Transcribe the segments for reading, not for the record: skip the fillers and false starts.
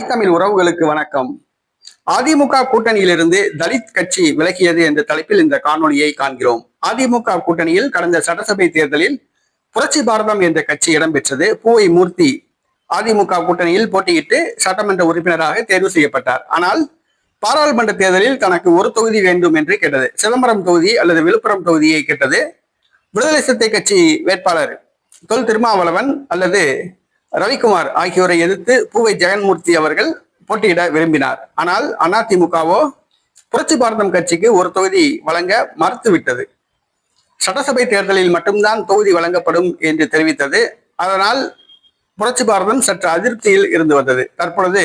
தமிழ் உறவுகளுக்கு வணக்கம். அதிமுக கூட்டணியிலிருந்து தலித் கட்சி விலகியது என்ற தலைப்பில் இந்த காணொலியை காண்கிறோம். அதிமுக கூட்டணியில் கடந்த சட்டசபை தேர்தலில் புரட்சி பாரதம் என்ற கட்சி இடம்பெற்றது. பூவை மூர்த்தி அதிமுக கூட்டணியில் போட்டியிட்டு சட்டமன்ற உறுப்பினராக தேர்வு செய்யப்பட்டார். ஆனால் பாராளுமன்ற தேர்தலில் தனக்கு ஒரு தொகுதி வேண்டும் என்று கேட்டது. சிதம்பரம் தொகுதி அல்லது விழுப்புரம் தொகுதியை கேட்டது. விடுதலை சிறுத்தை கட்சி வேட்பாளர் தொல் திருமாவளவன் அல்லது ரவிக்குமார் ஆகியோரை எதிர்த்து பூவை ஜெகன்மூர்த்தி அவர்கள் போட்டியிட விரும்பினார். ஆனால் அதிமுகவோ புரட்சி பாரதம் கட்சிக்கு ஒரு தொகுதி வழங்க மறுத்துவிட்டது. சட்டசபை தேர்தலில் மட்டும்தான் தொகுதி வழங்கப்படும் என்று தெரிவித்தது. அதனால் புரட்சி பாரதம் சற்று அதிருப்தியில் இருந்து வந்தது. தற்பொழுது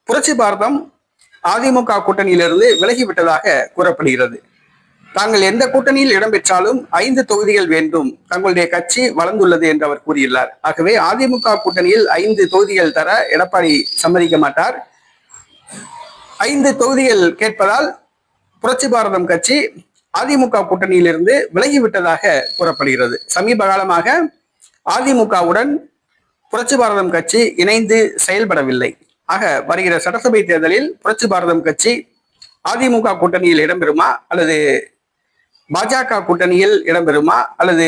புரட்சி பாரதம் அதிமுக கூட்டணியிலிருந்து விலகிவிட்டதாக கூறப்படுகிறது. தாங்கள் எந்த கூட்டணியில் இடம்பெற்றாலும் 5 தொகுதிகள் வேண்டும், தங்களுடைய கட்சி வளர்ந்துள்ளது என்று அவர் கூறியுள்ளார். ஆகவே அதிமுக கூட்டணியில் 5 தொகுதிகள் தர எடப்பாடி சம்மதிக்க மாட்டார். 5 தொகுதிகள் கேட்பதால் புரட்சி பாரதம் கட்சி அதிமுக கூட்டணியிலிருந்து விலகிவிட்டதாக கூறப்படுகிறது. சமீப காலமாக அதிமுகவுடன் புரட்சி பாரதம் கட்சி இணைந்து செயல்படவில்லை. ஆக வருகிற சட்டசபை தேர்தலில் புரட்சி பாரதம் கட்சி அதிமுக கூட்டணியில் இடம்பெறுமா அல்லது பாஜக கூட்டணியில் இடம்பெறுமா அல்லது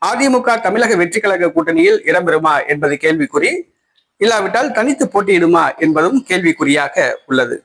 அதிமுக தமிழக வெற்றி கழக கூட்டணியில் இடம்பெறுமா என்பது கேள்விக்குறி. இல்லாவிட்டால் தனித்து போட்டியிடுமா என்பதும் கேள்விக்குறியாக உள்ளது.